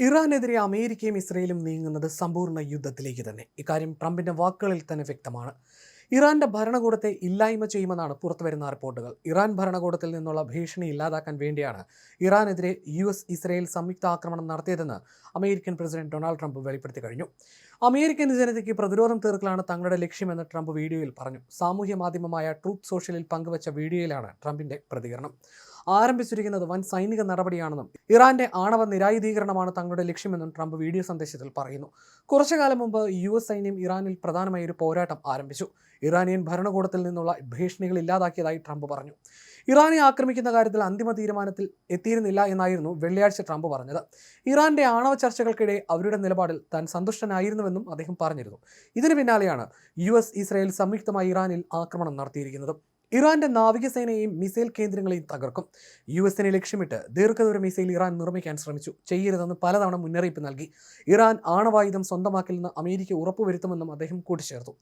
ഇറാനെതിരെ അമേരിക്കയും ഇസ്രയേലും നീങ്ങുന്നത് സമ്പൂർണ്ണ യുദ്ധത്തിലേക്ക് തന്നെ. ഇക്കാര്യം ട്രംപിന്റെ വാക്കുകളിൽ തന്നെ വ്യക്തമാണ്. ഇറാന്റെ ഭരണകൂടത്തെ ഇല്ലായ്മ ചെയ്യുമെന്നാണ് പുറത്തുവരുന്ന റിപ്പോർട്ടുകൾ. ഇറാൻ ഭരണകൂടത്തിൽ നിന്നുള്ള ഭീഷണി ഇല്ലാതാക്കാൻ വേണ്ടിയാണ് ഇറാനെതിരെ ഇസ്രയേൽ സംയുക്ത ആക്രമണം നടത്തിയതെന്ന് അമേരിക്കൻ പ്രസിഡന്റ് ഡൊണാൾഡ് ട്രംപ് വെളിപ്പെടുത്തി കഴിഞ്ഞു. അമേരിക്കൻ ജനതയ്ക്ക് പ്രതിരോധം തീർക്കലാണ് തങ്ങളുടെ ലക്ഷ്യമെന്ന് ട്രംപ് വീഡിയോയിൽ പറഞ്ഞു. സാമൂഹ്യ മാധ്യമമായ ട്രൂത്ത് സോഷ്യലിൽ പങ്കുവച്ച വീഡിയോയിലാണ് ട്രംപിന്റെ പ്രതികരണം. ആരംഭിച്ചിരിക്കുന്നത് വൻ സൈനിക നടപടിയാണെന്നും ഇറാന്റെ ആണവ നിരായുധീകരണമാണ് തങ്ങളുടെ ലക്ഷ്യമെന്നും ട്രംപ് വീഡിയോ സന്ദേശത്തിൽ പറയുന്നു. കുറച്ചുകാലം മുമ്പ് സൈന്യം ഇറാനിൽ പ്രധാനമായ ഒരു പോരാട്ടം ആരംഭിച്ചു. ഇറാനിയൻ ഭരണകൂടത്തിൽ നിന്നുള്ള ഭീഷണികൾ ഇല്ലാതാക്കിയതായി ട്രംപ് പറഞ്ഞു. ഇറാനെ ആക്രമിക്കുന്ന കാര്യത്തിൽ അന്തിമ തീരുമാനത്തിൽ എത്തിയിരുന്നില്ല എന്നായിരുന്നു വെള്ളിയാഴ്ച ട്രംപ് പറഞ്ഞത്. ഇറാന്റെ ആണവ ചർച്ചകൾക്കിടെ അവരുടെ നിലപാടിൽ താൻ സന്തുഷ്ടനായിരുന്നുവെന്നും അദ്ദേഹം പറഞ്ഞിരുന്നു. ഇതിന് പിന്നാലെയാണ് ഇസ്രായേൽ സംയുക്തമായി ഇറാനിൽ ആക്രമണം നടത്തിയിരിക്കുന്നത്. ഇറാന്റെ നാവികസേനയെയും മിസൈൽ കേന്ദ്രങ്ങളെയും തകർക്കും. എസിനെ ലക്ഷ്യമിട്ട് ദീർഘദൂര മിസൈൽ ഇറാൻ നിർമ്മിക്കാൻ ശ്രമിച്ചു. ചെയ്യരുതെന്ന് പലതവണ മുന്നറിയിപ്പ് നൽകി. ഇറാൻ ആണവായുധം സ്വന്തമാക്കില്ലെന്ന് അമേരിക്ക ഉറപ്പുവരുത്തുമെന്നും അദ്ദേഹം കൂട്ടിച്ചേർത്തു.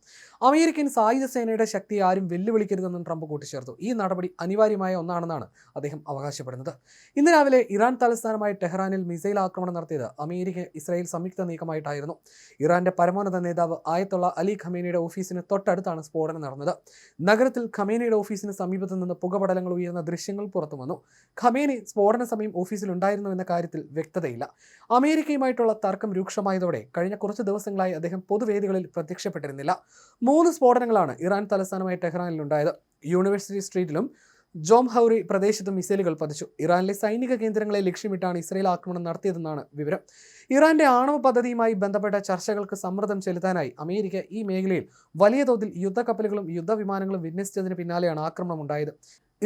അമേരിക്കൻ സായുധ സേനയുടെ ശക്തി ആരും വെല്ലുവിളിക്കരുതെന്നും ട്രംപ് കൂട്ടിച്ചേർത്തു. ഈ നടപടി അനിവാര്യമായ ഒന്നാണെന്നാണ് അദ്ദേഹം അവകാശപ്പെടുന്നത്. ഇന്ന് രാവിലെ ഇറാൻ തലസ്ഥാനമായ ടെഹ്റാനിൽ മിസൈൽ ആക്രമണം നടത്തിയത് അമേരിക്ക ഇസ്രായേൽ സംയുക്ത നീക്കമായിട്ടായിരുന്നു. ഇറാന്റെ പരമോന്നത നേതാവ് ആയത്തുള്ള അലി ഖമേനിയുടെ ഓഫീസിന് തൊട്ടടുത്താണ് സ്ഫോടനം നടന്നത്. നഗരത്തിൽ ഖമേനിയുടെ ഓഫീസിന് സമീപത്ത് നിന്ന് പുകപടലങ്ങൾ ഉയർന്ന ദൃശ്യങ്ങൾ പുറത്തു വന്നു. ഖമേനി സ്ഫോടന സമയം ഓഫീസിൽ ഉണ്ടായിരുന്നു എന്ന കാര്യത്തിൽ വ്യക്തതയില്ല. അമേരിക്കയുമായിട്ടുള്ള തർക്കം രൂക്ഷമായതോടെ കഴിഞ്ഞ കുറച്ച് ദിവസങ്ങളായി അദ്ദേഹം പൊതുവേദികളിൽ പ്രത്യക്ഷപ്പെട്ടിരുന്നില്ല. 3 സ്ഫോടനങ്ങളാണ് ഇറാൻ തലസ്ഥാനമായ ടെഹ്റാനിൽ ഉണ്ടായത്. യൂണിവേഴ്സിറ്റി സ്ട്രീറ്റിലും ജോംഹൌറി പ്രദേശത്തും മിസൈലുകൾ പതിച്ചു. ഇറാനിലെ സൈനിക കേന്ദ്രങ്ങളെ ലക്ഷ്യമിട്ടാണ് ഇസ്രായേൽ ആക്രമണം നടത്തിയതെന്നാണ് വിവരം. ഇറാന്റെ ആണവ പദ്ധതിയുമായി ബന്ധപ്പെട്ട ചർച്ചകൾക്ക് സമ്മർദ്ദം ചെലുത്താനായി അമേരിക്ക ഈ മേഖലയിൽ വലിയ തോതിൽ യുദ്ധക്കപ്പലുകളും യുദ്ധവിമാനങ്ങളും വിന്യസിച്ചതിന് പിന്നാലെയാണ് ആക്രമണം ഉണ്ടായത്.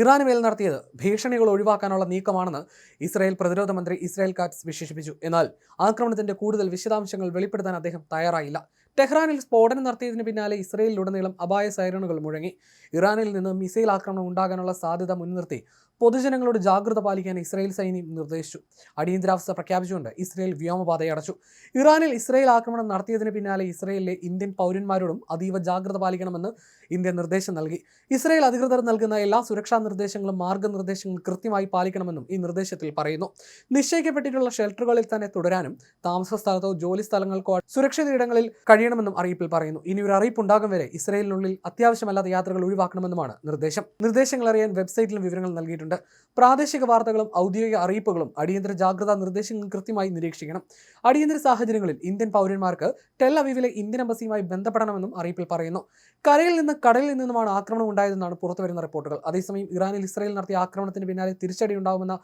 ഇറാന് മേൽ നടത്തിയത് ഭീഷണികൾ ഒഴിവാക്കാനുള്ള നീക്കമാണെന്ന് ഇസ്രായേൽ പ്രതിരോധ മന്ത്രി ഇസ്രായേൽ കാറ്റ്സ് വിശേഷിപ്പിച്ചു. എന്നാൽ ആക്രമണത്തിന്റെ കൂടുതൽ വിശദാംശങ്ങൾ വെളിപ്പെടുത്താൻ അദ്ദേഹം തയ്യാറായില്ല. ടെഹ്റാനിൽ സ്ഫോടനം നടത്തിയതിന് പിന്നാലെ ഇസ്രായേലിലുടനീളം അപായ സൈറണുകൾ മുഴങ്ങി. ഇറാനിൽ നിന്ന് മിസൈൽ ആക്രമണം ഉണ്ടാകാനുള്ള സാധ്യത മുൻനിർത്തി പൊതുജനങ്ങളോട് ജാഗ്രത പാലിക്കാൻ ഇസ്രായേൽ സൈന്യം നിർദ്ദേശിച്ചു. അടിയന്തരാവസ്ഥ പ്രഖ്യാപിച്ചുകൊണ്ട് ഇസ്രായേൽ വ്യോമപാതയടച്ചു. ഇറാനിൽ ഇസ്രായേൽ ആക്രമണം നടത്തിയതിന് പിന്നാലെ ഇസ്രായേലിലെ ഇന്ത്യൻ പൗരന്മാരോടും അതീവ ജാഗ്രത പാലിക്കണമെന്ന് ഇന്ത്യ നിർദ്ദേശം നൽകി. ഇസ്രായേൽ അധികൃതർ നൽകുന്ന എല്ലാ സുരക്ഷാ നിർദ്ദേശങ്ങളും മാർഗ്ഗനിർദ്ദേശങ്ങളും കൃത്യമായി പാലിക്കണമെന്നും ഈ നിർദ്ദേശത്തിൽ പറയുന്നു. നിശ്ചയിക്കപ്പെട്ടിട്ടുള്ള ഷെൽട്ടറുകളിൽ തന്നെ തുടരാനും താമസ സ്ഥലത്തോ ജോലി സ്ഥലങ്ങൾക്കോ സുരക്ഷിത ഇടങ്ങളിൽ കഴിയണമെന്നും അറിയിപ്പിൽ പറയുന്നു. ഇനി ഒരു അറിയിപ്പ് ഉണ്ടാകും വരെ ഇസ്രായേലിനുള്ളിൽ അത്യാവശ്യമല്ലാത്ത യാത്രകൾ ഒഴിവാക്കണമെന്നുമാണ് നിർദ്ദേശം. നിർദ്ദേശങ്ങൾ അറിയാൻ വെബ്സൈറ്റിലും വിവരങ്ങൾ നൽകിയിട്ടുണ്ട്. പ്രാദേശിക വാർത്തകളും ഔദ്യോഗിക അറിയിപ്പുകളും അടിയന്തര ജാഗ്രതാ നിർദ്ദേശങ്ങളും കൃത്യമായി നിരീക്ഷിക്കണം. അടിയന്തര സാഹചര്യങ്ങളിൽ ഇന്ത്യൻ പൗരന്മാർക്ക് ടെൽ അവീവിലെ ഇന്ത്യൻ എംബസിയുമായി ബന്ധപ്പെടണമെന്നും അറിയിപ്പിൽ പറയുന്നു. കരയിൽ നിന്ന് കടലിൽ നിന്നുമാണ് ആക്രമണം ഉണ്ടായതെന്നാണ് പുറത്തുവരുന്ന റിപ്പോർട്ടുകൾ. അതേസമയം ഇറാനിൽ ഇസ്രായേൽ നടത്തിയ ആക്രമണത്തിന് പിന്നാലെ തിരിച്ചടി ഉണ്ടാകുമെന്ന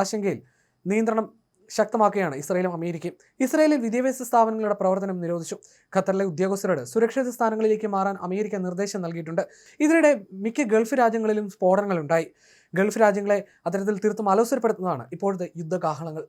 ആശങ്കയിൽ നിയന്ത്രണം ശക്തമാക്കുകയാണ് ഇസ്രായേലും അമേരിക്കയും. ഇസ്രായേലിൽ വിദ്യാഭ്യാസ സ്ഥാപനങ്ങളുടെ പ്രവർത്തനം നിരോധിച്ചു. ഖത്തറിലെ ഉദ്യോഗസ്ഥരോട് സുരക്ഷിത സ്ഥാനങ്ങളിലേക്ക് മാറാൻ അമേരിക്ക നിർദ്ദേശം നൽകിയിട്ടുണ്ട്. ഇതിനിടെ മിക്ക ഗൾഫ് രാജ്യങ്ങളിലും സ്ഫോടനങ്ങളുണ്ടായി. ഗൾഫ് രാജ്യങ്ങളെ അത്തരത്തിൽ തീർത്തും അലോസരപ്പെടുത്തുന്നതാണ് ഇപ്പോഴത്തെ യുദ്ധകാഹളങ്ങൾ.